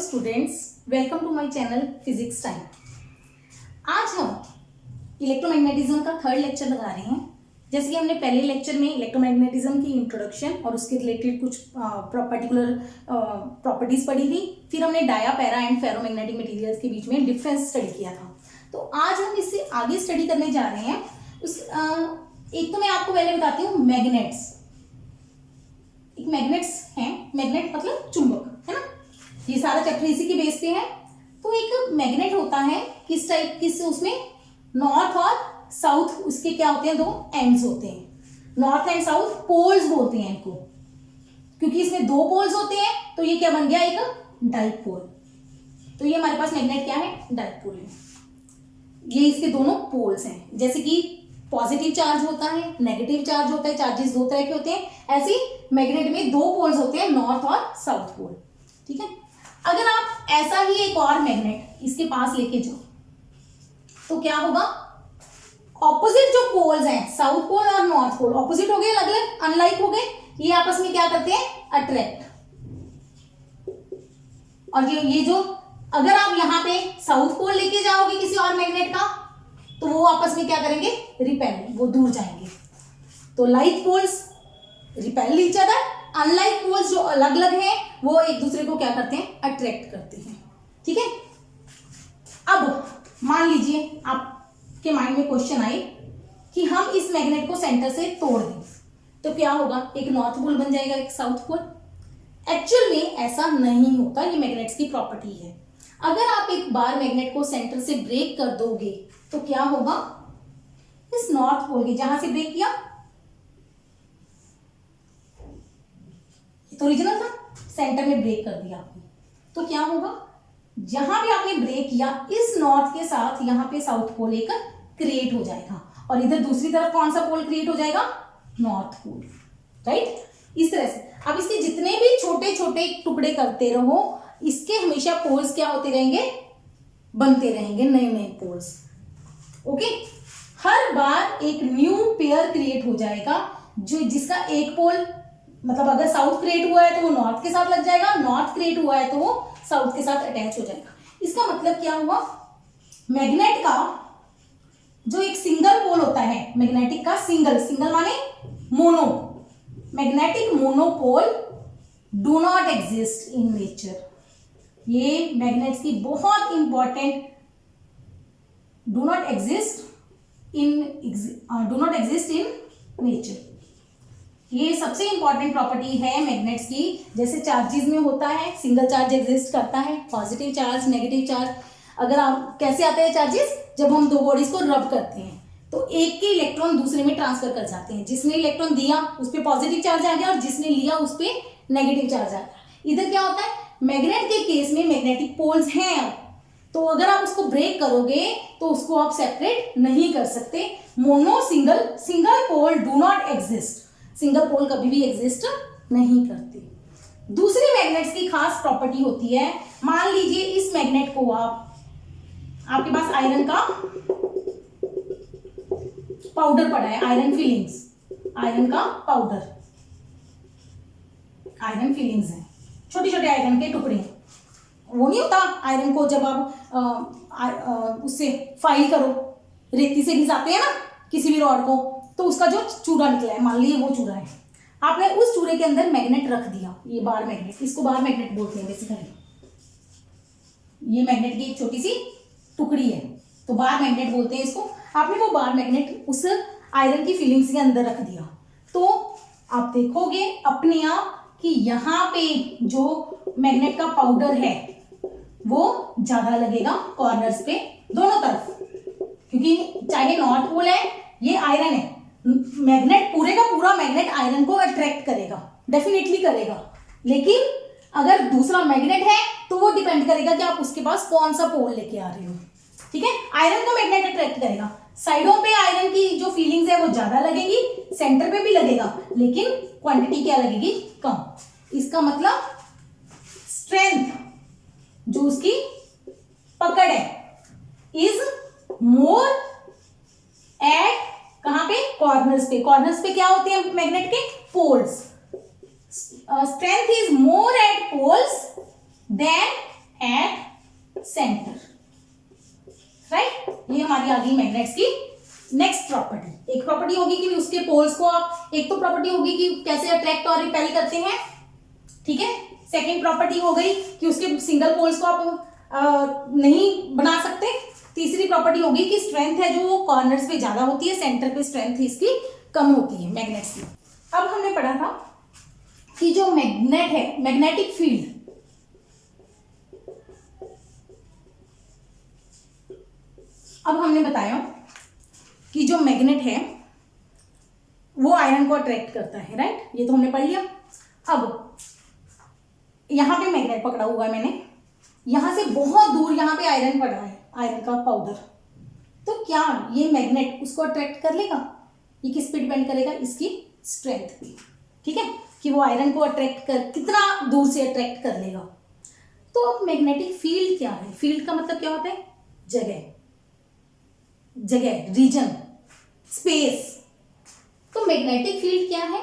Students, welcome to my channel physics time. आज हम electromagnetism का थर्ड लेक्चर लगा रहे हैं। जैसे कि हमने पहले लेक्चर में इलेक्ट्रोमैग्नेटिज्म की इंट्रोडक्शन और उसके रिलेटेड कुछ पर्टिकुलर प्रॉपर्टीज पढ़ी थी। फिर हमने dia, para and ferromagnetic materials के बीच में डिफरेंस स्टडी किया था। तो आज हम इससे आगे स्टडी करने जा रहे हैं। एक तो मैं आपको पहले बताती हूँ मैग्नेट्स। एक मैग्नेट्स हैं, मैग्नेट मतलब चुंबक, है ना। ये सारा चैप्टर इसी के बेस पे है। तो एक मैग्नेट होता है किस टाइप, किस उसमें नॉर्थ और साउथ, उसके क्या होते हैं, दो एंड्स होते हैं। नॉर्थ एंड साउथ पोल्स बोलते हैं इनको, क्योंकि इसमें दो पोल्स होते हैं तो ये क्या बन गया, एक डाइपोल। तो ये हमारे पास मैग्नेट क्या है, डाइपोल है। ये इसके दोनों पोल्स हैं। जैसे कि पॉजिटिव चार्ज होता है, नेगेटिव चार्ज होता है, चार्जेस दो तरह के होते हैं। ऐसे मैग्नेट में दो पोल्स होते हैं, नॉर्थ और साउथ पोल। ठीक है। अगर आप ऐसा ही एक और मैग्नेट इसके पास लेके जाओ तो क्या होगा, ऑपोजिट जो पोल्स हैं, साउथ पोल और नॉर्थ पोल ऑपोजिट हो गए, अलग अलग, अनलाइक हो गए। ये आपस में क्या करते हैं, अट्रैक्ट। और ये जो अगर आप यहां पे साउथ पोल लेके जाओगे किसी और मैग्नेट का, तो वो आपस में क्या करेंगे, रिपेल, वो दूर जाएंगे। तो like poles repel each other, unlike poles जो अलग अलग हैं वो एक दूसरे को क्या करते हैं, अट्रैक्ट करते हैं। ठीक है। अब मान लीजिए आपके माइंड में क्वेश्चन आए कि हम इस मैग्नेट को सेंटर से तोड़ दें तो क्या होगा, एक नॉर्थ पोल बन जाएगा, एक साउथ पोल। एक्चुअल में ऐसा नहीं होता, ये मैग्नेट्स की प्रॉपर्टी है। अगर आप एक बार मैग्नेट को सेंटर से ब्रेक कर दोगे तो क्या होगा, इस नॉर्थ पोल के जहां से ब्रेक किया, तो ओरिजिनल था, सेंटर में ब्रेक कर दिया आपने, तो क्या होगा, जहां भी आपने ब्रेक किया इस नॉर्थ के साथ यहां पे साउथ पोल एक क्रिएट हो जाएगा, और इधर दूसरी तरफ कौन सा पोल क्रिएट हो जाएगा, नॉर्थ पोल। राइट। इस तरह से अब इसके जितने भी छोटे छोटे टुकड़े करते रहो, इसके हमेशा पोल्स क्या होते रहेंगे, बनते रहेंगे, नए नए पोल्स। ओके। हर बार एक न्यू पेयर क्रिएट हो जाएगा, जो जिसका एक पोल, मतलब अगर साउथ क्रिएट हुआ है तो वो नॉर्थ के साथ लग जाएगा, नॉर्थ क्रिएट हुआ है तो वो साउथ के साथ अटैच हो जाएगा। इसका मतलब क्या हुआ, मैग्नेट का जो एक सिंगल पोल होता है, मैग्नेटिक का सिंगल माने mono, magnetic monopole do not exist in nature. ये मैग्नेट्स की बहुत important, do not exist in nature. ये सबसे इंपॉर्टेंट प्रॉपर्टी है मैग्नेट्स की। जैसे चार्जेस में होता है, सिंगल चार्ज एग्जिस्ट करता है, पॉजिटिव चार्ज, नेगेटिव चार्ज। अगर आप कैसे आते हैं चार्जेस, जब हम दो बॉडीज को रब करते हैं तो एक के इलेक्ट्रॉन दूसरे में ट्रांसफर कर जाते हैं। जिसने इलेक्ट्रॉन दिया उस पर पॉजिटिव चार्ज आ गया और जिसने लिया उस पर नेगेटिव चार्ज आ गया। इधर क्या होता है, मैग्नेट के केस में मैग्नेटिक पोल्स हैं, तो अगर आप उसको ब्रेक करोगे तो उसको आप सेपरेट नहीं कर सकते। Mono single pole do not exist, single pole कभी भी एग्जिस्ट नहीं करते। दूसरी मैग्नेट्स की खास प्रॉपर्टी होती है, मान लीजिए इस मैग्नेट को आपके पास आयरन का पाउडर पड़ा है, आयरन का पाउडर, आयरन फिलिंग्स है, छोटे छोटे आयरन के टुकड़े। वो नहीं होता आयरन को जब आप उससे फाइल करो, रेती से घिसाते हैं ना किसी भी रॉड को, तो उसका जो चूरा निकला है, मान लीजिए वो चूरा है, आपने उस चूरे के अंदर मैग्नेट रख दिया। ये बार मैग्नेट, इसको बार मैग्नेट बोलते हैं बेसिकली। ये मैग्नेट की एक छोटी सी टुकड़ी है तो बार मैग्नेट बोलते हैं इसको। आपने वो बार मैग्नेट उस आयरन की फिलिंग्स के अंदर रख दिया तो आप देखोगे अपने आप कि यहाँ पे जो मैग्नेट का पाउडर है वो ज्यादा लगेगा कॉर्नर्स पे, दोनों तरफ, क्योंकि चाहे नॉर्थ पोल है, ये आयरन है, मैग्नेट पूरे का पूरा मैग्नेट आयरन को अट्रैक्ट करेगा, डेफिनेटली करेगा। लेकिन अगर दूसरा मैग्नेट है तो वो डिपेंड करेगा कि आप उसके पास कौन सा पोल लेके आ रहे हो। ठीक है। आयरन को मैग्नेट अट्रैक्ट करेगा, साइडों पे आयरन की जो फीलिंग्स है वो ज्यादा लगेगी, सेंटर पे भी लगेगा, लेकिन क्वांटिटी क्या लगेगी, कम। इसका मतलब स्ट्रेंथ, जो उसकी पकड़ है, इज मोर एट कहां पे, कॉर्नर्स पे। कॉर्नर्स पे क्या होते हैं मैग्नेट के, poles. Strength is more at poles than at centre, right. ये हमारी आ गई मैग्नेट्स की नेक्स्ट प्रॉपर्टी। एक प्रॉपर्टी होगी कि उसके पोल्स को आप, एक तो प्रॉपर्टी होगी कि कैसे अट्रैक्ट और रिपेल करते हैं, ठीक है। सेकेंड प्रॉपर्टी हो गई कि उसके सिंगल पोल्स को आप नहीं बना सकते। तीसरी प्रॉपर्टी होगी कि स्ट्रेंथ है जो वो कॉर्नर्स पे ज्यादा होती है, सेंटर पे स्ट्रेंथ इसकी कम होती है मैग्नेट्स की। अब हमने पढ़ा था कि जो मैग्नेट है, मैग्नेटिक फील्ड, अब हमने बताया कि जो मैग्नेट है वो आयरन को अट्रैक्ट करता है, राइट। ये तो हमने पढ़ लिया। अब यहां पे मैग्नेट पकड़ा हुआ है मैंने, यहां से बहुत दूर यहां पे आयरन पड़ा है, आयरन का पाउडर। तो क्या ये मैग्नेट उसको अट्रैक्ट कर लेगा? ये किस पे डिपेंड करेगा? इसकी स्ट्रेंथ पे, ठीक है, कि वो आयरन को अट्रैक्ट कर, कितना दूर से अट्रैक्ट कर लेगा। तो मैग्नेटिक फील्ड क्या है? फील्ड का मतलब क्या होता है? जगह, जगह, रीजन, स्पेस। तो मैग्नेटिक फील्ड क्या है?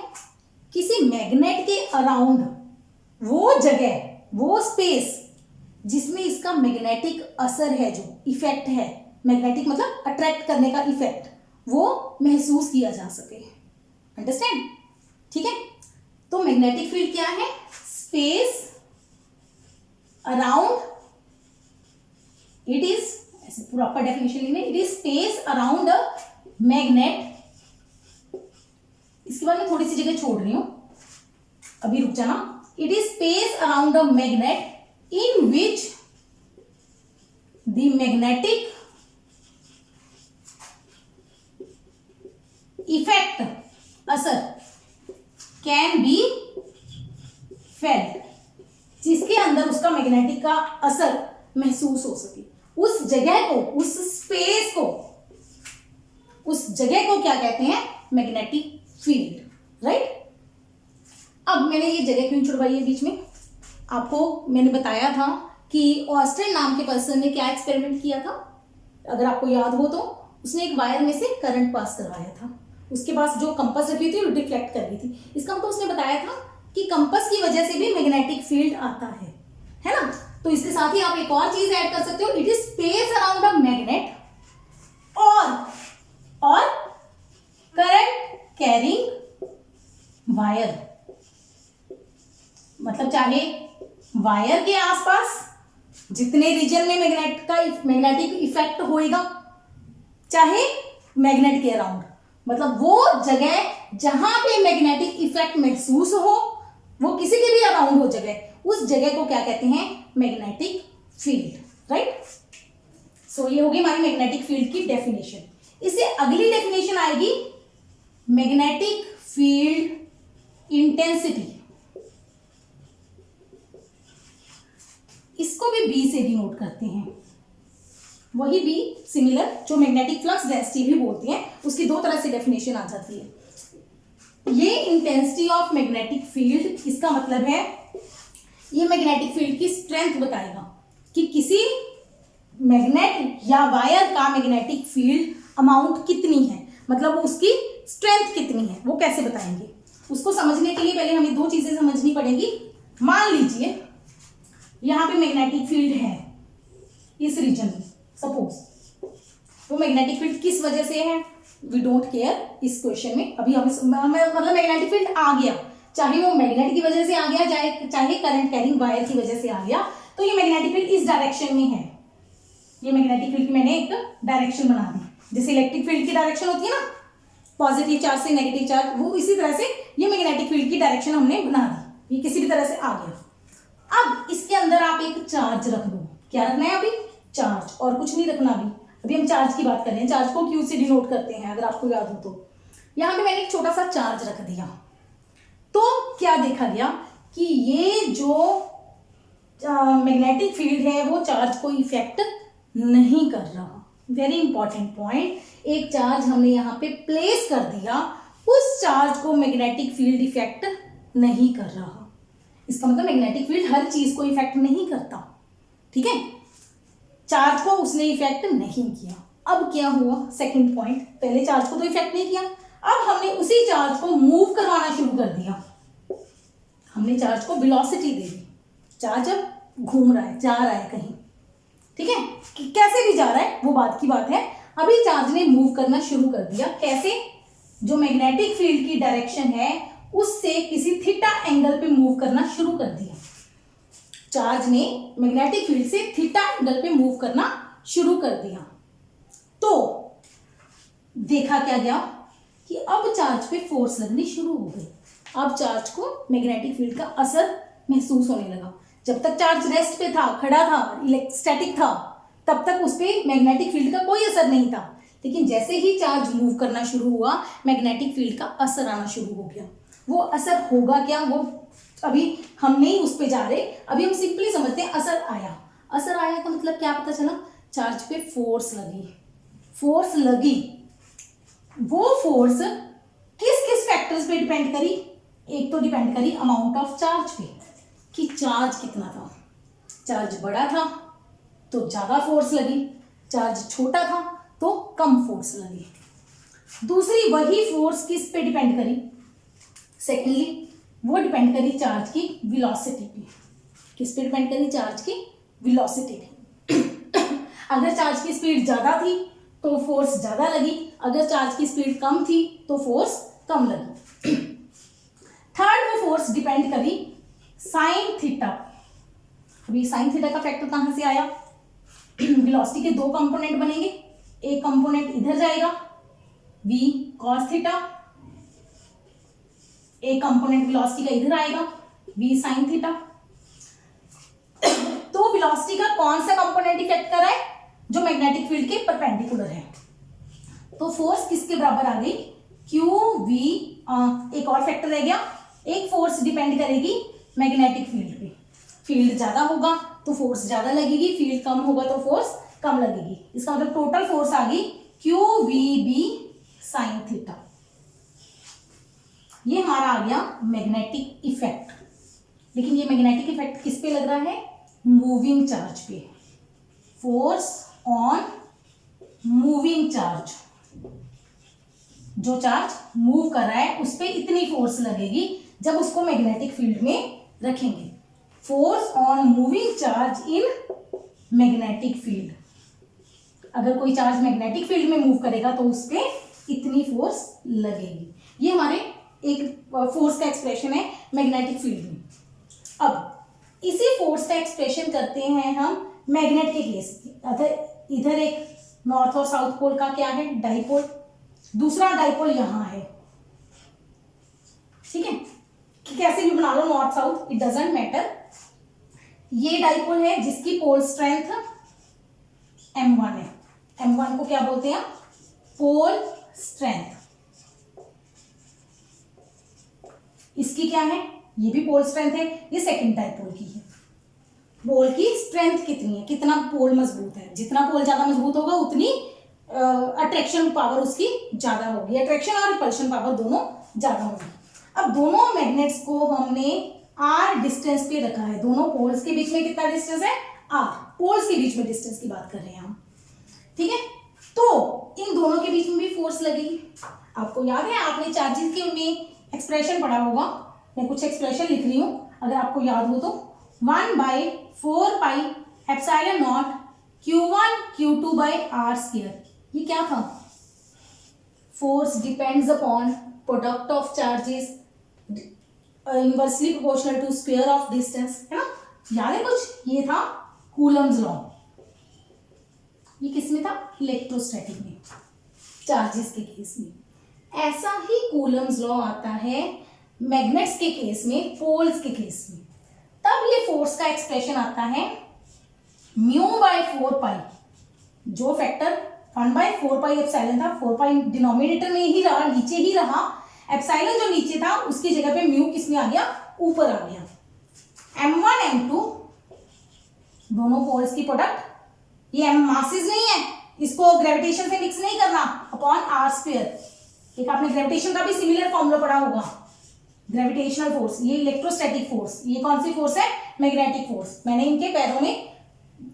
किसी मैग्नेट के अराउंड वो जगह, वो स्पेस जिसमें इसका मैग्नेटिक असर है, जो इफेक्ट है, मैग्नेटिक मतलब अट्रैक्ट करने का इफेक्ट, वो महसूस किया जा सके। अंडरस्टैंड? ठीक है। तो मैग्नेटिक फील्ड क्या है? स्पेस अराउंड, इट इज, ऐसे प्रॉपर डेफिनेशन लेंगे, it is space around a magnet. इसके बाद मैं थोड़ी सी जगह छोड़ रही हूं, अभी रुक जाना। It is space around a magnet in which the magnetic effect, असर, कैन बी फेल्ट, जिसके अंदर उसका मैग्नेटिक का असर महसूस हो सके। उस जगह को, उस स्पेस को, उस जगह को क्या कहते हैं? Magnetic field, right. अब मैंने ये जगह क्यों छुड़वाई है बीच में? आपको मैंने बताया था कि ऑस्टेन नाम के पर्सन ने क्या एक्सपेरिमेंट किया था, अगर आपको याद हो तो। उसने एक वायर में से करंट पास करवाया था, उसके पास जो कंपास रखी थी वो डिफ्लेक्ट कर गई थी। इसका मतलब उसने बताया था कि कंपास की वजह से भी मैग्नेटिक फील्ड आता है ना। तो इसके साथ ही आप एक और चीज ऐड कर सकते हो, it is space around a magnet और करंट कैरिंग वायर। मतलब चाहे वायर के आसपास जितने रीजन में मैग्नेटिक इफेक्ट होएगा, चाहे मैग्नेट के अराउंड, मतलब वो जगह जहां पे मैग्नेटिक इफेक्ट महसूस हो, वो किसी के भी अराउंड हो जगह, उस जगह को क्या कहते हैं? Magnetic field, right. सो ये होगी हमारी मैग्नेटिक फील्ड की डेफिनेशन। इससे अगली डेफिनेशन आएगी मैग्नेटिक फील्ड इंटेंसिटी। इसको भी बी से डिनोट करते हैं, वही बी सिमिलर जो मैग्नेटिक फ्लक्स डेंसिटी भी बोलते हैं, उसकी दो तरह से डेफिनेशन आ जाती है। ये इंटेंसिटी ऑफ मैग्नेटिक फील्ड, इसका मतलब है ये मैग्नेटिक फील्ड की स्ट्रेंथ बताएगा कि किसी मैग्नेट या वायर का मैग्नेटिक फील्ड अमाउंट कितनी है, मतलब उसकी स्ट्रेंथ कितनी है, वो कैसे बताएंगे। उसको समझने के लिए पहले हमें दो चीजें समझनी पड़ेगी। मान लीजिए यहां पे मैग्नेटिक फील्ड है इस रीजन में, सपोज, वो मैग्नेटिक फील्ड किस वजह से है, वी डोंट केयर इस क्वेश्चन में। अभी हमें मतलब मैग्नेटिक फील्ड आ गया, चाहे वो मैग्नेट की वजह से आ गया, चाहे करंट कैरिंग वायर की वजह से आ गया, तो ये मैग्नेटिक फील्ड इस डायरेक्शन में है। ये मैग्नेटिक फील्ड की मैंने एक डायरेक्शन बना दी, जैसे इलेक्ट्रिक फील्ड की डायरेक्शन होती है ना, पॉजिटिव चार्ज से नेगेटिव चार्ज, वो इसी तरह से ये मैग्नेटिक फील्ड की डायरेक्शन हमने बना दी, ये किसी भी तरह से आ गया। अब इसके अंदर आप एक चार्ज रख दो। क्या रखना है अभी? चार्ज, और कुछ नहीं रखना। अभी हम चार्ज की बात कर रहे हैं। चार्ज को क्यू से डिनोट करते हैं, अगर आपको याद हो तो। यहां पे मैंने एक छोटा सा चार्ज रख दिया, तो क्या देखा गया कि ये जो मैग्नेटिक फील्ड है वो चार्ज को इफेक्ट नहीं कर रहा। वेरी इंपॉर्टेंट पॉइंट, एक चार्ज हमने यहाँ पे प्लेस कर दिया, उस चार्ज को मैग्नेटिक फील्ड इफेक्ट नहीं कर रहा। इसका मतलब मैग्नेटिक फील्ड हर चीज को इफेक्ट नहीं करता, ठीक है। चार्ज को उसने इफेक्ट नहीं किया। अब क्या हुआ? सेकंड पॉइंट, पहले चार्ज को तो इफेक्ट नहीं किया, अब हमने उसी चार्ज को मूव करवाना शुरू कर दिया। हमने चार्ज को वेलोसिटी दे दी। चार्ज अब घूम रहा है, जा रहा है कहीं, ठीक है, कि कैसे भी जा रहा है वो बात की बात है। अभी चार्ज ने मूव करना शुरू कर दिया। कैसे? जो मैग्नेटिक फील्ड की डायरेक्शन है उससे किसी थीटा एंगल पे मूव करना शुरू कर दिया। चार्ज ने मैग्नेटिक फील्ड से थीटा एंगल पे मूव करना शुरू कर दिया। तो देखा क्या गया कि अब चार्ज पे फोर्स लगनी शुरू हो गई। अब चार्ज को मैग्नेटिक फील्ड का असर महसूस होने लगा। जब तक चार्ज रेस्ट पे था, खड़ा था, स्टैटिक था, तब तक उस पर मैग्नेटिक फील्ड का कोई असर नहीं था। लेकिन जैसे ही चार्ज मूव करना शुरू हुआ, मैग्नेटिक फील्ड का असर आना शुरू हो गया। वो असर होगा क्या, वो अभी हम नहीं उस पर जा रहे, अभी हम सिंपली समझते हैं असर आया। असर आया का मतलब क्या पता चला? चार्ज पे फोर्स लगी। फोर्स लगी, वो फोर्स किस किस फैक्टर्स पे डिपेंड करी? एक तो डिपेंड करी अमाउंट ऑफ चार्ज पे, कि चार्ज कितना था। चार्ज बड़ा था तो ज़्यादा फोर्स लगी, चार्ज छोटा था तो कम फोर्स लगी। दूसरी वही फोर्स किस पे डिपेंड करी? सेकेंडली वो डिपेंड करी चार्ज की वेलोसिटी पे। किस पे डिपेंड करी? चार्ज की वेलोसिटी पे। अगर चार्ज की स्पीड ज़्यादा थी तो फोर्स ज़्यादा लगी, अगर चार्ज की स्पीड कम थी तो फोर्स कम लगी। थर्ड वो फोर्स डिपेंड करी साइन थीटा। अभी साइन थीटा का फैक्टर कहाँ से आया? वेलोसिटी के दो कंपोनेंट बनेंगे, एक कंपोनेंट इधर जाएगा v cos थीटा, एक कंपोनेंट वेलोसिटी का इधर आएगा v sin थीटा। तो वेलोसिटी का कौन सा कंपोनेंट इफेक्ट कर रहा है? जो मैग्नेटिक फील्ड के परपेंडिकुलर है। तो फोर्स किसके बराबर आ गई? Q v. एक और फैक्टर रह गया, एक फोर्स डिपेंड करेगी मैग्नेटिक फील्ड पे। फील्ड ज्यादा होगा तो फोर्स ज्यादा लगेगी, फील्ड कम होगा तो फोर्स कम लगेगी। इसका मतलब टोटल फोर्स आ गई q v B sine theta. ये हमारा आ गया मैग्नेटिक इफेक्ट। लेकिन ये मैग्नेटिक इफेक्ट किस पे लग रहा है? मूविंग चार्ज पे। Force on moving charge. जो चार्ज मूव कर रहा है उस पर इतनी फोर्स लगेगी जब उसको मैग्नेटिक फील्ड में रखेंगे। Force on moving charge in magnetic field. अगर कोई चार्ज मैग्नेटिक फील्ड में मूव करेगा तो उस पर इतनी फोर्स लगेगी। ये हमारे एक फोर्स का एक्सप्रेशन है मैग्नेटिक फील्ड में। अब इसी फोर्स का एक्सप्रेशन करते हैं हम मैग्नेट के केस में। अगर इधर एक नॉर्थ और साउथ पोल का क्या है? डाइपोल। दूसरा डाइपोल यहां है, ठीक है, कि कैसे भी बना लो, north south, it doesn't matter. ये डाइपोल है जिसकी पोल स्ट्रेंथ m1 है। m1 को क्या बोलते हैं? Pole strength. इसकी क्या है? ये भी पोल स्ट्रेंथ है। ये सेकंड डाइपोल की है। पोल की स्ट्रेंथ कितनी है, कितना पोल मजबूत है। जितना पोल ज्यादा मजबूत होगा उतनी अट्रैक्शन पावर उसकी ज्यादा होगी। अट्रैक्शन और रिपल्शन पावर दोनों ज्यादा होगी। अब दोनों मैग्नेट्स को हमने r डिस्टेंस पे रखा है। दोनों पोल्स के बीच में कितना डिस्टेंस है? r। पोल्स के बीच में डिस्टेंस की बात कर रहे हैं हम, ठीक है। तो इन दोनों के बीच में भी फोर्स लगेगी। आपको याद है, आपने चार्जेस के में एक्सप्रेशन पढ़ा होगा। मैं कुछ एक्सप्रेशन लिख रही हूं, अगर आपको याद हो तो। 1/4 pi epsilon nought Q1 Q2 by r square. ये क्या था? Force depends upon product of charges inversely proportional to square of distance, है ना? याद है कुछ? ये था कूलम्स लॉ। ये किस में था? इलेक्ट्रोस्टैटिक में, चार्जेस के केस में। ऐसा ही कूलम्स लॉ आता है मैग्नेट्स के केस में, पोल्स के केस में। तब ये फोर्स का एक्सप्रेशन आता है μ/4 पाई। जो फैक्टर 1/4 पाई एप्सिलॉन था, 4 पाई डिनोमिनेटर में ही रहा, नीचे ही रहा। एप्सिलॉन जो नीचे था उसकी जगह पे म्यू किस में आ गया? ऊपर आ गया। m1 m2 दोनों पोल्स की प्रोडक्ट। ये m मासेस नहीं है, इसको ग्रेविटेशन से मिक्स नहीं करना, अपॉन r स्क्वायर। एक आपने ग्रेविटेशन का भी सिमिलर फॉर्मूला पढ़ा होगा। ग्रेविटेशनल फोर्स, ये इलेक्ट्रोस्टैटिक फोर्स, ये कौन सी फोर्स है? Magnetic force. मैंने इनके पैरों में,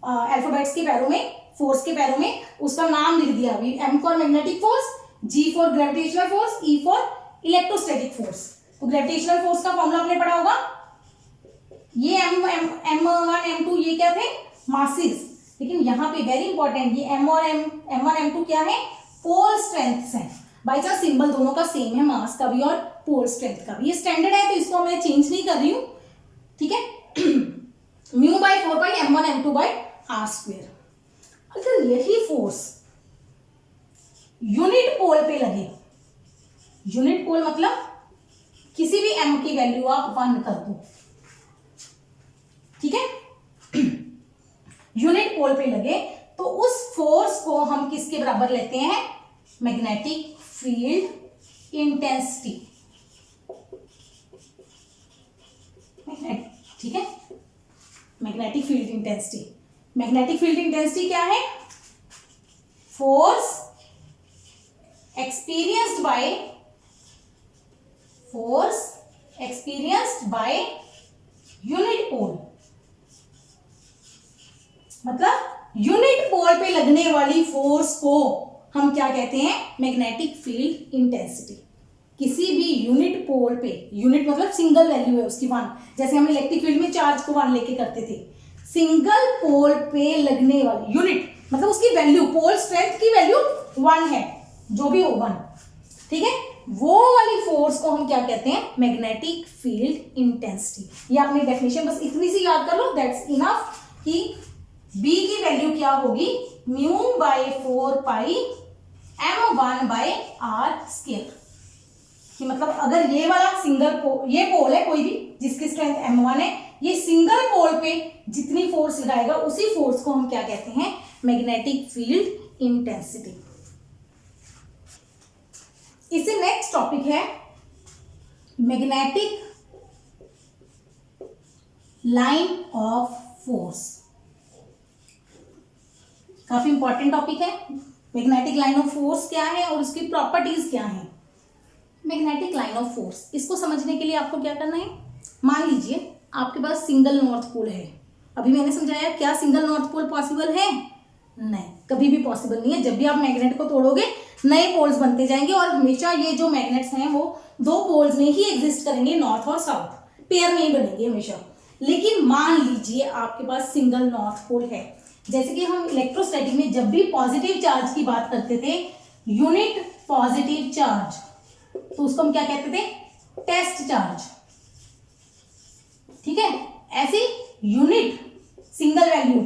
अल्फाबेट्स के पैरों में, फोर्स के पैरों में उसका नाम लिख दिया अभी। m for magnetic force, g for gravitational force, e for electrostatic force. तो ग्रेविटेशनल फोर्स का फॉर्मूला आपने पढ़ा होगा। ये m1 m2 क्या थे, मासेस। लेकिन यहाँ पे वेरी इंपॉर्टेंट, ये M और M1 M2 क्या है, पोल स्ट्रेंथ्स हैं। बाई चांस सिंबल दोनों का सेम है, मास का भी और पोल स्ट्रेंथ का भी। ये स्टैंडर्ड है तो इसको मैं चेंज नहीं कर रही हूँ, ठीक है। Mu by 4 pi M1 M2 by r square. अगर यही फोर्स यूनिट पोल पे लगे, यूनिट पोल मतलब किसी भी m की वैल्यू आप 1 कर दो, ठीक है, यूनिट पोल पे लगे, तो उस फोर्स को हम किसके बराबर लेते हैं, मैग्नेटिक फील्ड इंटेंसिटी, ठीक है। Magnetic field intensity, magnetic field intensity क्या है, फोर्स एक्सपीरियंस्ड बाय यूनिट पोल, मतलब यूनिट पोल पे लगने वाली फोर्स को हम क्या कहते हैं, मैग्नेटिक फील्ड इंटेंसिटी। किसी भी यूनिट पोल पे, यूनिट मतलब सिंगल वैल्यू है उसकी 1, जैसे हम इलेक्ट्रिक फील्ड में चार्ज को 1 लेके करते थे, सिंगल पोल पे लगने वाली यूनिट मतलब उसकी वैल्यू, पोल स्ट्रेंथ की वैल्यू 1 है, जो भी हो 1, ठीक है, वो वाली फोर्स को हम क्या कहते हैं, मैग्नेटिक फील्ड इंटेंसिटी। ये आपने डेफिनेशन बस इतनी सी याद कर लो, दैट्स इनफ, कि B की वैल्यू क्या होगी, mu by 4 pi M1 by r square. कि मतलब अगर ये वाला सिंगल ये पोल है कोई भी जिसकी स्ट्रेंथ M1 है, ये सिंगल पोल पे जितनी फोर्स लगाएगा उसी फोर्स को हम क्या कहते हैं, मैग्नेटिक फील्ड इंटेंसिटी। इससे नेक्स्ट टॉपिक है मैग्नेटिक लाइन ऑफ फोर्स। काफी इंपॉर्टेंट टॉपिक है। मैग्नेटिक लाइन ऑफ फोर्स क्या है और उसकी प्रॉपर्टीज क्या है। मैग्नेटिक लाइन ऑफ फोर्स, इसको समझने के लिए आपको क्या करना है, मान लीजिए आपके पास सिंगल नॉर्थ पोल है। अभी मैंने समझाया, क्या सिंगल नॉर्थ पोल पॉसिबल है, नहीं, कभी भी पॉसिबल नहीं है। जब भी आप मैग्नेट को तोड़ोगे नए पोल्स बनते जाएंगे और हमेशा ये जो मैग्नेट्स हैं वो 2 पोल्स में ही एग्जिस्ट करेंगे, नॉर्थ और साउथ, पेयर नहीं बनेंगे हमेशा। लेकिन मान लीजिए आपके पास सिंगल नॉर्थ पोल है, जैसे कि हम इलेक्ट्रोस्टैटिक में जब भी पॉजिटिव चार्ज की बात करते थे, यूनिट पॉजिटिव चार्ज, तो उसको हम क्या कहते थे, टेस्ट चार्ज, ठीक है। ऐसे unit single value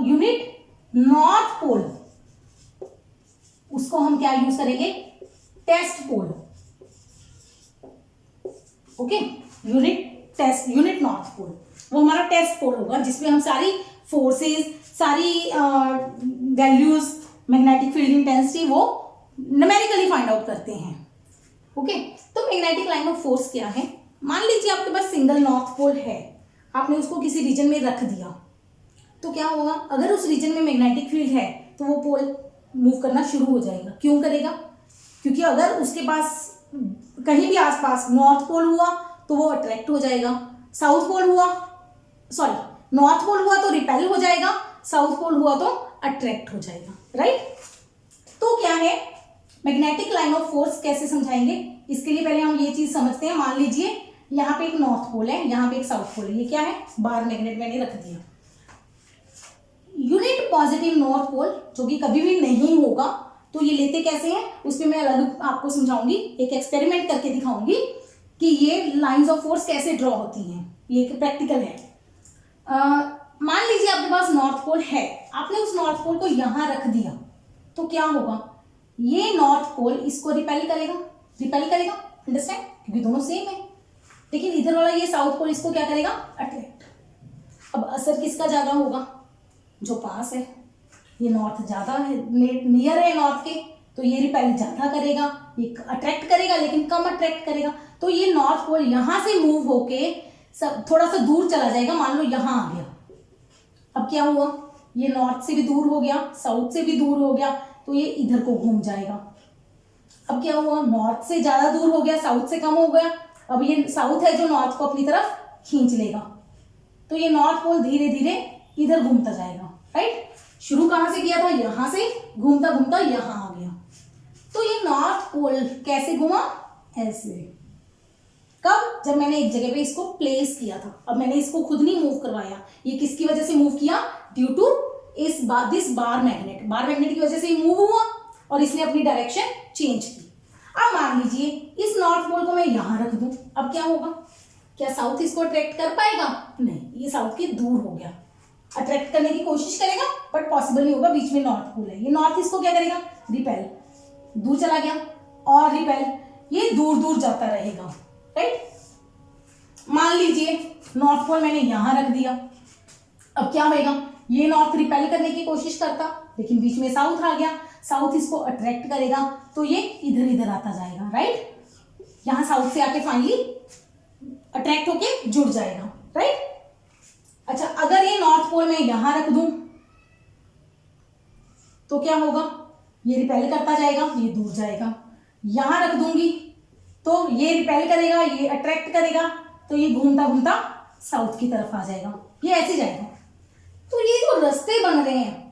unit north pole, उसको हम क्या यूज करेंगे, test pole, okay. Unit north pole वो हमारा टेस्ट पोल होगा, जिसमें हम सारी फोर्सेस, सारी वैल्यूज, मैग्नेटिक फील्ड इंटेंसिटी वो न्यूमेरिकली फाइंड आउट करते हैं, ओके। तो मैग्नेटिक लाइन ऑफ फोर्स क्या है, मान लीजिए आपके पास सिंगल नॉर्थ पोल है, आपने उसको किसी रीजन में रख दिया, तो क्या होगा, अगर उस रीजन में मैग्नेटिक फील्ड है तो वो पोल मूव करना शुरू हो जाएगा। क्यों करेगा, क्योंकि अगर उसके पास कहीं भी आसपास नॉर्थ पोल हुआ तो वो अट्रैक्ट हो जाएगा, साउथ पोल हुआ, सॉरी नॉर्थ पोल हुआ तो रिपेल हो जाएगा, साउथ पोल हुआ तो अट्रैक्ट हो जाएगा, राइट। तो क्या है मैग्नेटिक लाइन ऑफ फोर्स, कैसे समझाएंगे, इसके लिए पहले हम ये चीज समझते हैं। मान लीजिए यहाँ पे एक नॉर्थ पोल है, यहाँ पे एक साउथ पोल है, ये क्या है, बाहर मैग्नेट मैंने रख दिया। यूनिट पॉजिटिव नॉर्थ पोल जो कि कभी भी नहीं होगा, तो ये लेते कैसे हैं, उस पर मैं अलग आपको समझाऊंगी, एक एक्सपेरिमेंट करके दिखाऊंगी कि ये लाइंस ऑफ फोर्स कैसे ड्रॉ होती हैं, ये एक प्रैक्टिकल है। मान लीजिए आपके पास नॉर्थ पोल है, आपने उस नॉर्थ पोल को यहां रख दिया, तो क्या होगा, ये नॉर्थ पोल इसको रिपेल करेगा, अंडरस्टैंड, क्योंकि दोनों सेम है। लेकिन इधर वाला ये साउथ पोल इसको क्या करेगा, अट्रैक्ट। अब असर किसका ज्यादा होगा, जो पास है, ये नॉर्थ ज्यादा है, नियर है नॉर्थ के, तो ये रिपेल ज्यादा करेगा, ये अट्रैक्ट करेगा लेकिन कम अट्रैक्ट करेगा। तो ये नॉर्थ पोल यहां से मूव होके सब थोड़ा सा दूर चला जाएगा, मान लो यहां आ गया। अब क्या हुआ, ये नॉर्थ से भी दूर हो गया, साउथ से भी दूर हो गया, तो ये इधर को घूम जाएगा। अब क्या हुआ, नॉर्थ से ज्यादा दूर हो गया, साउथ से कम हो गया, अब ये साउथ है जो नॉर्थ को अपनी तरफ खींच लेगा, तो ये नॉर्थ पोल धीरे धीरे इधर घूमता जाएगा, राइट। शुरू कहां से किया था, यहां से घूमता घूमता यहां आ गया, तो ये नॉर्थ पोल कैसे घूमा, ऐसे, कब? जब मैंने एक जगह पे इसको प्लेस किया था। अब मैंने इसको खुद नहीं मूव करवाया, ये किसकी वजह से मूव किया? Due to this bar magnet की वजह से मूव हुआ और इसने अपनी डायरेक्शन चेंज की। अब मान लीजिए इस नॉर्थ पोल को मैं यहां रख दूं, अब क्या होगा? क्या साउथ इसको अट्रैक्ट कर पाएगा? नहीं, ये साउथ के दूर हो गया। अट्रैक्ट करने की कोशिश करेगा बट पॉसिबल नहीं होगा, बीच में नॉर्थ पोल है। ये नॉर्थ इसको क्या करेगा? रिपेल, दूर चला गया और रिपेल, ये दूर दूर जाता रहेगा, राइट। मान लीजिए नॉर्थ पोल मैंने यहां रख दिया, अब क्या होगा? ये नॉर्थ रिपेल करने की कोशिश करता, लेकिन बीच में साउथ आ गया, साउथ इसको अट्रैक्ट करेगा तो ये इधर इधर आता जाएगा, राइट। यहां साउथ से आके फाइनली अट्रैक्ट होके जुड़ जाएगा, राइट। अच्छा, अगर ये नॉर्थ पोल मैं यहां रख दूं तो क्या होगा? ये रिपेल करता जाएगा, ये दूर जाएगा। यहां रख दूंगी तो ये रिपेल करेगा, ये अट्रैक्ट करेगा, तो ये घूमता घूमता साउथ की तरफ आ जाएगा, ये ऐसे जाएगा। तो ये जो रास्ते बन रहे हैं,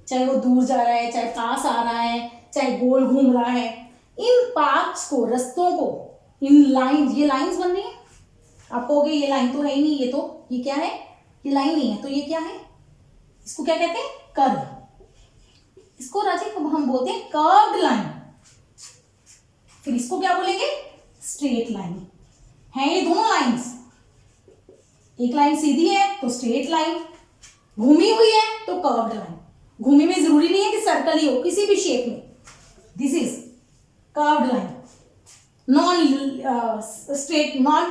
चाहे वो दूर जा रहा है, चाहे पास आ रहा है, चाहे गोल घूम रहा है, इन पाथ्स को, रस्तों को, इन लाइन, ये लाइंस बन रही है। आप कहोगे ये लाइन तो है ही नहीं, ये क्या है? ये लाइन नहीं है, तो ये क्या है? इसको क्या कहते हैं? कर्व। इसको राजीव हम बोलते हैं कर्व्ड लाइन। फिर इसको क्या बोलेंगे? Straight line. है ये दोनों लाइंस, एक लाइन सीधी है तो स्ट्रेट लाइन, घूमी हुई है तो कर्व्ड लाइन। घूमी में जरूरी नहीं है कि सर्कल ही हो, किसी भी शेप में, this is curved line, non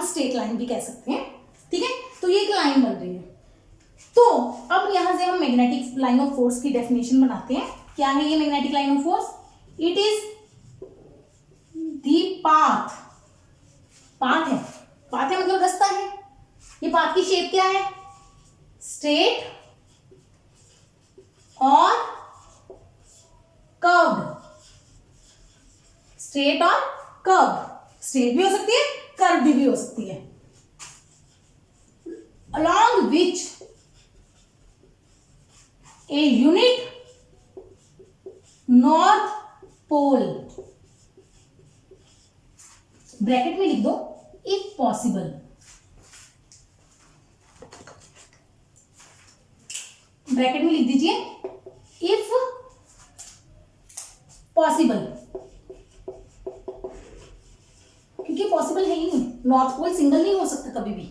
straight line भी कह सकते हैं, ठीक है। तो ये एक लाइन बन रही है। तो अब यहां से हम मैग्नेटिक लाइन ऑफ फोर्स की डेफिनेशन बनाते हैं। क्या है ये magnetic line of force? It is the path है, पाथ है मतलब रास्ता है। ये पाथ की शेप क्या है? स्ट्रेट और कर्व्ड। स्ट्रेट और कर्व, स्ट्रेट भी हो सकती है, कर्व भी हो सकती है। along which a unit north pole, bracket में लिख दो if possible, ब्रैकेट में लिख दीजिए if possible, क्योंकि पॉसिबल है ही नहीं, नॉर्थ पोल सिंगल नहीं हो सकता कभी भी।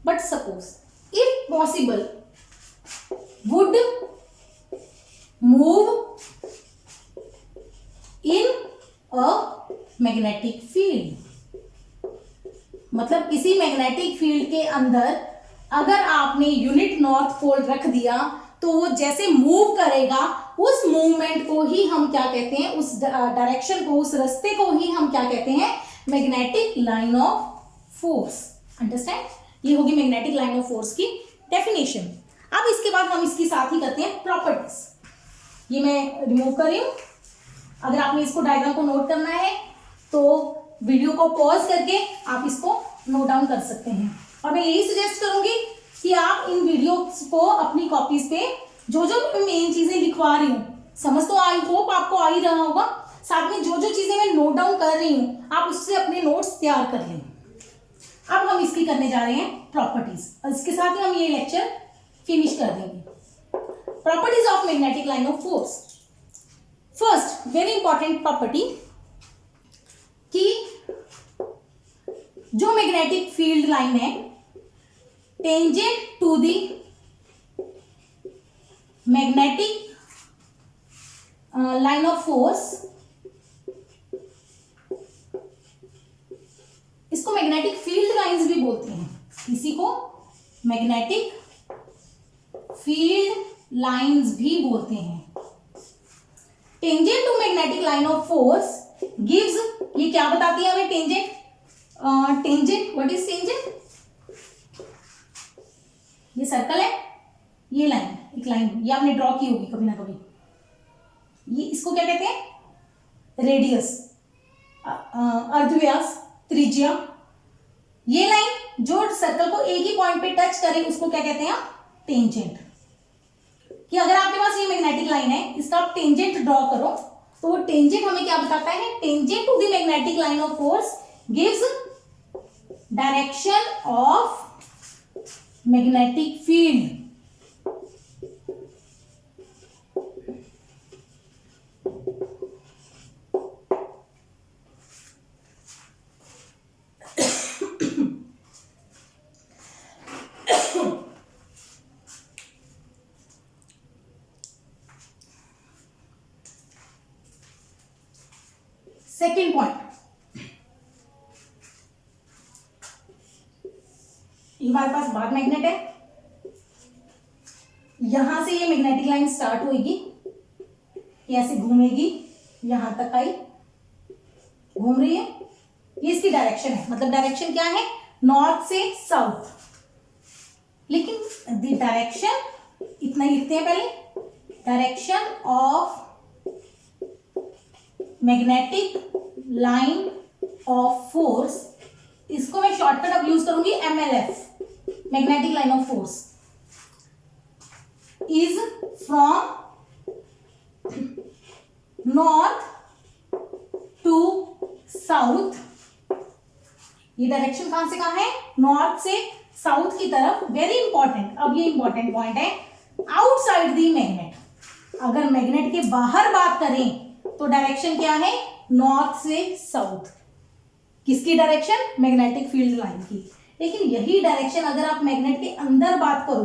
But suppose if possible would move in a magnetic field, मतलब किसी मैग्नेटिक फील्ड के अंदर अगर आपने यूनिट नॉर्थ पोल रख दिया तो वो जैसे मूव करेगा, उस मूवमेंट को ही हम क्या कहते हैं? उस डायरेक्शन को, उस रास्ते को ही हम क्या कहते हैं? Magnetic line of force. Understand? ये होगी मैग्नेटिक लाइन ऑफ फोर्स की डेफिनेशन। अब इसके बाद हम इसकी साथ ही करते हैं प्रॉपर्टीज। ये मैं रिमूव कर रही हूं। अगर आपने इसको डायग्राम को नोट करना है तो वीडियो को पॉज करके आप इसको नोट डाउन कर सकते हैं। और मैं यही सजेस्ट करूंगी कि आप इन वीडियोस को अपनी कॉपीज पे जो जो मेन चीजें लिखवा रही हूँ, समझ तो आई होप आपको आ ही रहा होगा, साथ में जो जो चीजें मैं नोट डाउन कर रही हूँ आप उससे अपने नोट्स तैयार कर लें। अब हम इसकी करने जा रहे हैं प्रॉपर्टीज, और इसके साथ ही हम ये लेक्चर फिनिश कर देंगे। Properties of magnetic line of force. First very important property कि जो मैग्नेटिक फील्ड लाइन है tangent to the magnetic line of force, इसको मैग्नेटिक फील्ड लाइंस भी बोलते हैं, इसी को मैग्नेटिक फील्ड लाइंस भी बोलते हैं। Tangent to magnetic line of force gives, ये क्या बताती है हमें? Tangent, tangent, what is tangent? ये सर्कल है, ये लाइन, एक लाइन ये आपने ड्रॉ की होगी कभी ना कभी। ये इसको क्या कहते हैं? रेडियस, अर्धव्यास, त्रिज्या। ये लाइन जो सर्कल को एक ही पॉइंट पे टच करे उसको क्या कहते हैं? टेंजेंट। कि अगर आपके पास ये मैग्नेटिक लाइन है, इसका आप टेंजेंट ड्रॉ करो तो वो टेंजेंट हमें क्या बताता है? Tangent to the magnetic line of force gives direction of magnetic field. Second point, ये हमारे पास बार मैग्नेट है, यहां से ये मैग्नेटिक लाइन स्टार्ट होगी, ये ऐसे घूमेगी, यहां तक आई, घूम रही है, ये इसकी डायरेक्शन है। मतलब डायरेक्शन क्या है, नॉर्थ से साउथ। लेकिन द डायरेक्शन, इतना ही लिखते हैं पहले, direction of magnetic line of force, इसको मैं शॉर्टकट अब यूज करूंगी MLF, magnetic line of force, is from north to south. ये डायरेक्शन कहां से कहां है, नॉर्थ से साउथ की तरफ। वेरी इंपॉर्टेंट, अब ये इंपॉर्टेंट पॉइंट है, आउटसाइड दी मैग्नेट। अगर मैग्नेट के बाहर बात करें तो डायरेक्शन क्या है, नॉर्थ से साउथ। किसकी डायरेक्शन, मैग्नेटिक फील्ड लाइन की। लेकिन यही डायरेक्शन अगर आप मैग्नेट के अंदर बात करो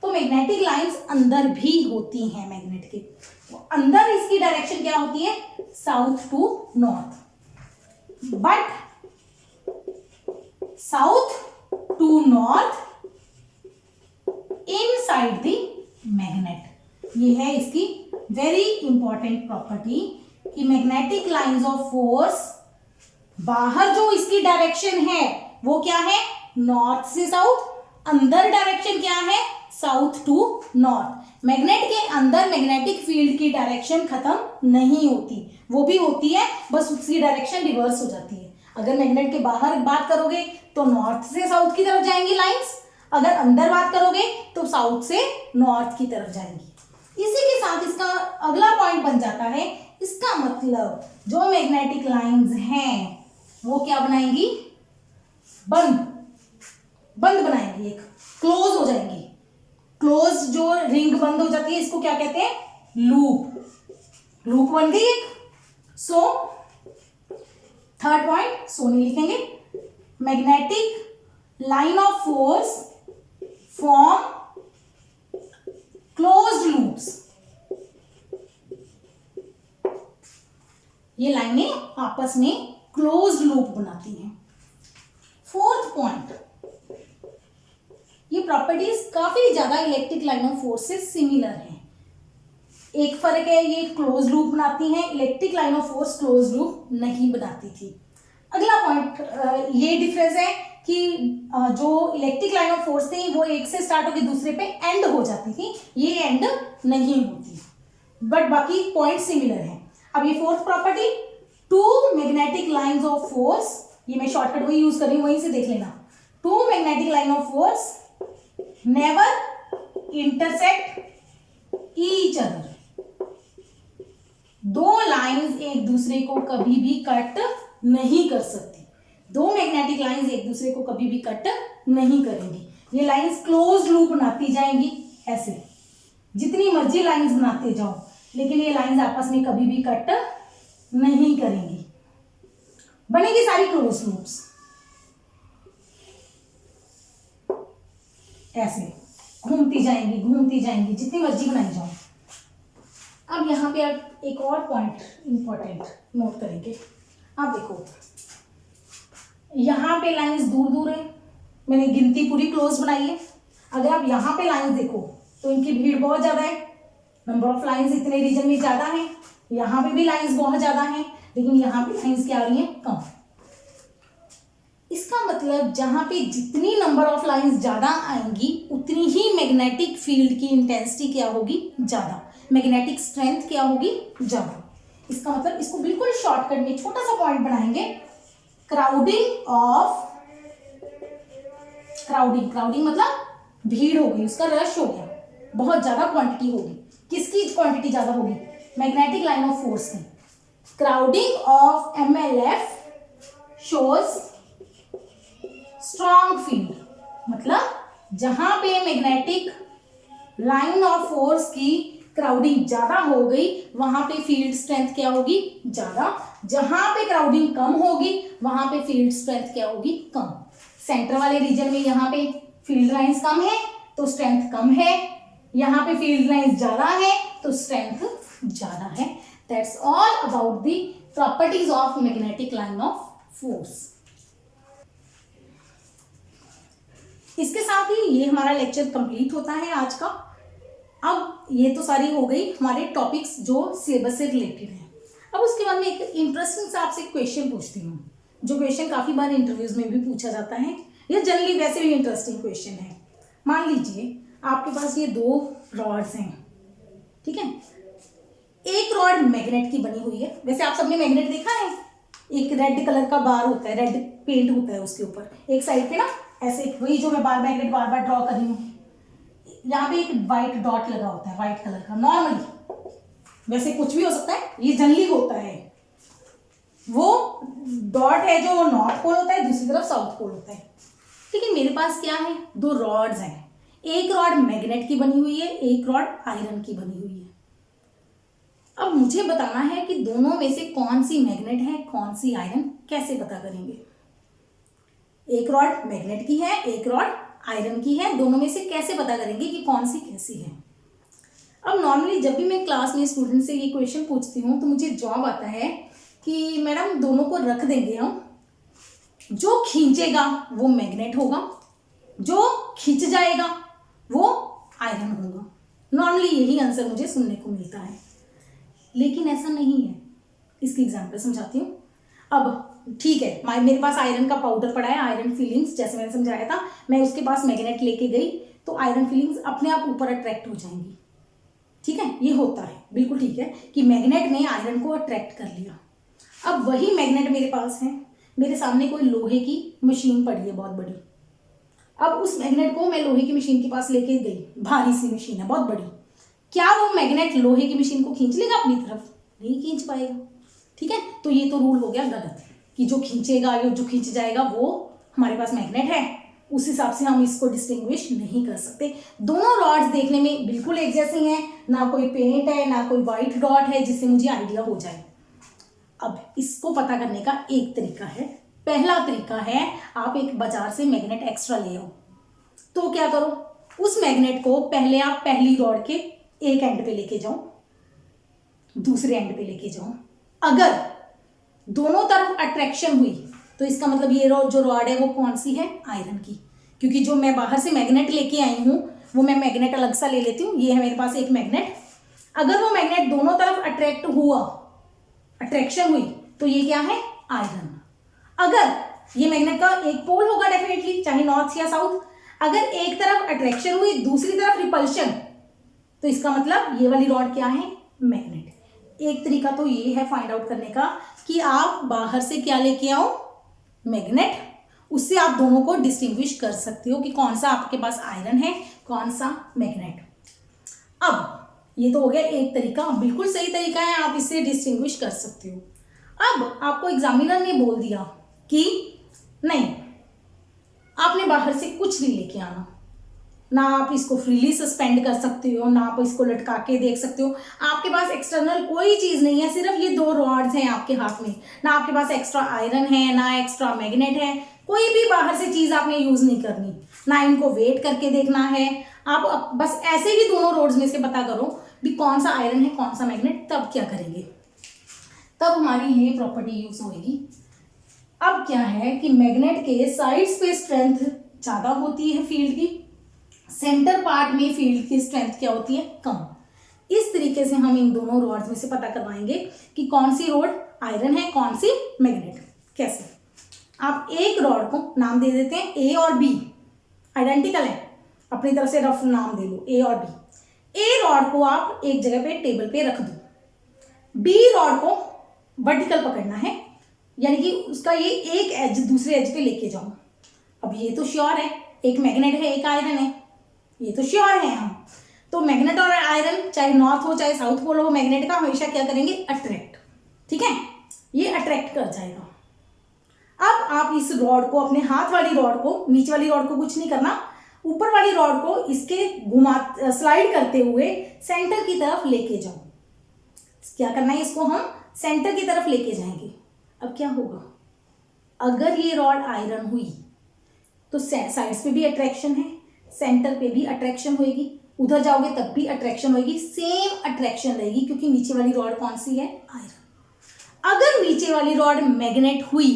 तो मैग्नेटिक लाइंस अंदर भी होती हैं मैग्नेट के, अंदर इसकी डायरेक्शन क्या होती है, south to north. But south to north inside the magnet. ये है इसकी वेरी इंपॉर्टेंट प्रॉपर्टी कि मैग्नेटिक लाइंस ऑफ फोर्स, बाहर जो इसकी डायरेक्शन है वो क्या है, नॉर्थ से साउथ, अंदर डायरेक्शन क्या है, साउथ टू नॉर्थ। मैग्नेट के अंदर मैग्नेटिक फील्ड की डायरेक्शन खत्म नहीं होती, वो भी होती है, बस उसकी डायरेक्शन रिवर्स हो जाती है। अगर मैग्नेट के बाहर बात करोगे तो नॉर्थ से साउथ की तरफ जाएंगी लाइंस, अगर अंदर बात करोगे तो साउथ से नॉर्थ की तरफ जाएंगी। इसी के साथ इसका अगला पॉइंट बन जाता है, इसका मतलब जो मैग्नेटिक लाइंस हैं वो क्या बनाएंगी, बंद बनाएंगी, एक क्लोज हो जाएंगी। क्लोज जो रिंग बंद हो जाती है इसको क्या कहते हैं, लूप बन गई एक। सो थर्ड पॉइंट सो नहीं लिखेंगे, magnetic line of force form closed loops. ये लाइनें आपस में क्लोज्ड लूप बनाती हैं। फोर्थ पॉइंट, ये प्रॉपर्टीज काफी ज्यादा इलेक्ट्रिक लाइन ऑफ फोर्स से सिमिलर हैं। एक फर्क है, ये क्लोज लूप बनाती हैं, electric line of force close loop नहीं बनाती थी। अगला पॉइंट ये डिफरेंस है कि जो इलेक्ट्रिक लाइन ऑफ फोर्स थी वो एक से स्टार्ट होकर दूसरे पे एंड हो जाती थी, ये एंड नहीं होती, बट बाकी पॉइंट सिमिलर हैं। अब ये fourth property, two magnetic lines of force, ये मैं शॉर्टकट वही यूज कर रही हूं, वहीं से देख लेना। Two magnetic line of force never intersect each other. दो लाइंस एक दूसरे को कभी भी कट नहीं कर सकती, दो मैग्नेटिक लाइंस एक दूसरे को कभी भी कट नहीं करेंगी। ये लाइंस क्लोज लूप बनाती जाएंगी ऐसे, जितनी मर्जी लाइंस बनाते जाओ, लेकिन ये लाइंस आपस में कभी भी कट नहीं करेंगी, बनेगी सारी क्लोज लूप्स ऐसे, घूमती जाएंगी जितनी मर्जी बनाई जाओ। अब यहाँ पे आप एक और पॉइंट इंपॉर्टेंट नोट करेंगे। आप देखो यहाँ पे लाइंस दूर दूर है, मैंने गिनती पूरी क्लोज बनाई है। अगर आप यहाँ पे लाइंस देखो तो इनकी भीड़ बहुत ज़्यादा है, नंबर ऑफ लाइंस इतने रीजन में ज़्यादा है। यहाँ पे भी लाइंस बहुत ज़्यादा हैं, लेकिन यहाँ पे लाइंस क्या आ रही हैं, कम। इसका मतलब जहाँ पे जितनी नंबर ऑफ लाइंस ज़्यादा आएंगी उतनी ही मैग्नेटिक फील्ड की इंटेंसिटी क्या होगी, ज़्यादा, मैग्नेटिक स्ट्रेंथ क्या होगी, ज़्यादा। इसका मतलब इसको बिल्कुल शॉर्टकट में छोटा सा पॉइंट बनाएंगे, क्राउडिंग मतलब भीड़ हो गई, उसका रश हो गया, बहुत ज़्यादा क्वांटिटी होगी। किसकी क्वांटिटी ज़्यादा होगी, मैग्नेटिक लाइन ऑफ फोर्स की। Crowding of MLF shows strong field, मतलब जहां पे मैग्नेटिक लाइन ऑफ फोर्स की क्राउडिंग ज्यादा हो गई वहां पे फील्ड स्ट्रेंथ क्या होगी, ज्यादा। जहां पे क्राउडिंग कम होगी वहां पे फील्ड स्ट्रेंथ क्या होगी, कम। सेंटर वाले रीजन में यहाँ पे फील्ड लाइंस कम है तो स्ट्रेंथ कम है, यहाँ पे फील्ड लाइंस ज्यादा है तो स्ट्रेंथ ज्यादा है। That's all about the properties of magnetic line of force. इसके साथ ही ये हमारा लेक्चर कंप्लीट होता है आज का। अब ये तो सारी हो गई हमारे टॉपिक्स जो सिलेबस से रिलेटेड है। अब उसके बाद में एक इंटरेस्टिंग सा आपसे क्वेश्चन पूछती हूँ, जो क्वेश्चन काफी बार इंटरव्यूज में भी पूछा जाता है, ये जनरली वैसे भी इंटरेस्टिंग क्वेश्चन है। मान लीजिए आपके पास ये दो रॉड्स हैं, ठीक है। एक रॉड मैग्नेट की बनी हुई है, वैसे आप सबने मैग्नेट देखा है, एक रेड कलर का बार होता है, रेड पेंट होता है उसके ऊपर, एक साइड पे ना ऐसे, वही जो मैं मैग्नेट बार बार ड्रॉ कर रही हूँ, यहाँ पे एक व्हाइट डॉट लगा होता है व्हाइट कलर का। नॉर्मली वैसे कुछ भी हो सकता है, ये जनरली होता है, वो डॉट है जो नॉर्थ पोल होता है, दूसरी तरफ साउथ पोल होता है। लेकिन मेरे पास क्या है, दो रॉड्स हैं, एक रॉड मैग्नेट की बनी हुई है, एक रॉड आयरन की बनी हुई है। अब मुझे बताना है कि दोनों में से कौन सी मैग्नेट है कौन सी आयरन, कैसे पता करेंगे। एक रॉड मैग्नेट की है, एक रॉड आयरन की है, दोनों में से कैसे पता करेंगे कि कौन सी कैसी है। अब नॉर्मली जब भी मैं क्लास में स्टूडेंट से ये क्वेश्चन पूछती हूँ तो मुझे जवाब आता है कि मैडम दोनों को रख देंगे हम, जो खींचेगा वो मैग्नेट होगा, जो खींच जाएगा वो आयरन होगा। नॉर्मली यही आंसर मुझे सुनने को मिलता है, लेकिन ऐसा नहीं है। इसकी एग्जांपल समझाती हूँ। अब ठीक है, मेरे पास आयरन का पाउडर पड़ा है, आयरन फीलिंग्स, जैसे मैंने समझाया था, मैं उसके पास मैग्नेट लेके गई तो आयरन फीलिंग्स अपने आप ऊपर अट्रैक्ट हो जाएंगी, ठीक है। ये होता है, बिल्कुल ठीक है, कि मैग्नेट ने आयरन को अट्रैक्ट कर लिया। अब वही मैग्नेट मेरे पास है, मेरे सामने कोई लोहे की मशीन पड़ी है बहुत बड़ी। अब उस मैग्नेट को मैं लोहे की मशीन के पास लेके गई, भारी सी मशीन है बहुत बड़ी, क्या वो मैग्नेट लोहे की मशीन को खींच लेगा अपनी तरफ? नहीं खींच पाएगा, ठीक है। तो ये तो रूल हो गया गलत कि जो खींचेगा या जो खींच जाएगा वो हमारे पास मैग्नेट है, उस हिसाब से हम इसको डिस्टिंग्विश नहीं कर सकते। दोनों रॉड्स देखने में बिल्कुल एक जैसी हैं, ना कोई पेंट है ना कोई व्हाइट डॉट है जिससे मुझे आइडिया हो जाए। अब इसको पता करने का एक तरीका है, पहला तरीका है आप एक बाजार से मैग्नेट एक्स्ट्रा ले आओ। तो क्या करो, उस मैग्नेट को पहले आप पहली रॉड के एक एंड पे लेके जाओ, दूसरे एंड पे लेके जाओ। अगर दोनों तरफ अट्रैक्शन हुई तो इसका मतलब ये जो रॉड है वो कौन सी है, आयरन की, क्योंकि जो मैं बाहर से मैग्नेट लेके आई हूँ वो मैं मैग्नेट अलग सा ले लेती हूँ। ये है मेरे पास एक मैग्नेट, अगर वो मैग्नेट दोनों तरफ अट्रैक्ट हुआ, अट्रैक्शन हुई, तो ये क्या है, आयरन। अगर ये मैग्नेट का एक पोल होगा डेफिनेटली, चाहे नॉर्थ या साउथ, अगर एक तरफ अट्रैक्शन हुई दूसरी तरफ रिपल्शन, तो इसका मतलब ये वाली रॉड क्या है, मैग्नेट। एक तरीका तो ये है फाइंड आउट करने का कि आप बाहर से क्या लेके आओ, मैग्नेट, उससे आप दोनों को डिस्टिंग्विश कर सकते हो कि कौन सा आपके पास आयरन है कौन सा मैग्नेट। अब ये तो हो गया एक तरीका, बिल्कुल सही तरीका है, आप इससे डिस्टिंग्विश कर सकते हो। अब आपको एग्जामिनर ने बोल दिया कि नहीं, आपने बाहर से कुछ नहीं लेके आना, ना आप इसको फ्रीली सस्पेंड कर सकते हो, ना आप इसको लटका के देख सकते हो, आपके पास एक्सटर्नल कोई चीज़ नहीं है, सिर्फ ये दो रॉड्स हैं आपके हाथ में, ना आपके पास एक्स्ट्रा आयरन है ना एक्स्ट्रा मैग्नेट है, कोई भी बाहर से चीज़ आपने यूज़ नहीं करनी, ना इनको वेट करके देखना है। आप बस ऐसे ही दोनों रॉड्स में से पता करो भी कौन सा आयरन है कौन सा मैग्नेट, तब क्या करेंगे, तब हमारी ये प्रॉपर्टी यूज होगी। अब क्या है कि मैग्नेट के साइड्स पे स्ट्रेंथ ज़्यादा होती है फील्ड की, सेंटर पार्ट में फील्ड की स्ट्रेंथ क्या होती है, कम। इस तरीके से हम इन दोनों रॉड्स में से पता करवाएंगे कि कौन सी रॉड आयरन है कौन सी मैग्नेट। कैसे, आप एक रॉड को नाम दे देते हैं ए और बी, आइडेंटिकल है, अपनी तरफ से रफ नाम दे लो ए और बी। ए रॉड को आप एक जगह पे टेबल पे रख दो, बी रॉड को वर्टिकल पकड़ना है, यानी कि उसका ये एक एज दूसरे एज पे लेके जाओ। अब ये तो श्योर है, एक मैग्नेट है एक आयरन है, ये तो श्योर है हम। तो मैग्नेट और आयरन चाहे नॉर्थ हो चाहे साउथ पोल हो, मैग्नेट का हमेशा क्या करेंगे, अट्रैक्ट, ठीक है, ये अट्रैक्ट कर जाएगा। अब आप इस रॉड को, अपने हाथ वाली रॉड को, नीचे वाली रॉड को कुछ नहीं करना, ऊपर वाली रॉड को इसके स्लाइड करते हुए सेंटर की तरफ लेके जाओ। क्या करना है, इसको हम सेंटर की तरफ लेके जाएंगे। अब क्या होगा, अगर ये रॉड आयरन हुई तो साइड्स पे भी अट्रैक्शन है, सेंटर पे भी अट्रैक्शन होगी, उधर जाओगे तब भी अट्रैक्शन होगी, सेम अट्रैक्शन रहेगी, क्योंकि नीचे वाली रॉड कौन सी है, आयरन। अगर नीचे वाली रॉड मैग्नेट हुई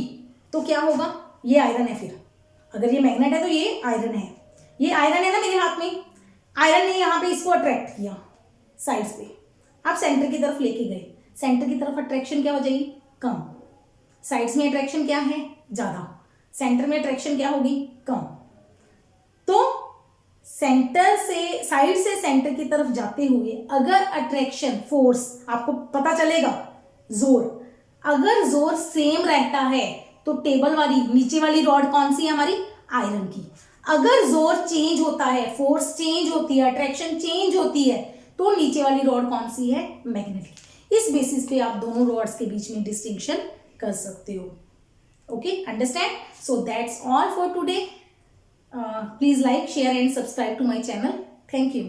तो क्या होगा, ये आयरन है, फिर अगर ये मैग्नेट है तो ये आयरन है, ये आयरन है ना मेरे हाथ में, आयरन ने यहाँ पे इसको अट्रैक्ट किया साइड्स पे, आप सेंटर की तरफ लेके गए, सेंटर की तरफ अट्रैक्शन क्या हो जाएगी, कम, साइड्स में अट्रैक्शन क्या है, ज्यादा, सेंटर में अट्रैक्शन क्या होगी, कम। तो सेंटर से, साइड से सेंटर की तरफ जाते हुए अगर अट्रैक्शन फोर्स, आपको पता चलेगा जोर, अगर जोर सेम रहता है तो टेबल वाली नीचे वाली रॉड कौन सी है हमारी, आयरन की। अगर जोर चेंज होता है, फोर्स चेंज होती है, अट्रैक्शन चेंज होती है, तो नीचे वाली रॉड कौन सी है, मैग्नेट की। इस बेसिस पे आप दोनों रॉड्स के बीच में डिस्टिंक्शन कर सकते हो। Okay, understand? So that's all for today. Please like, share and subscribe to my channel. Thank you.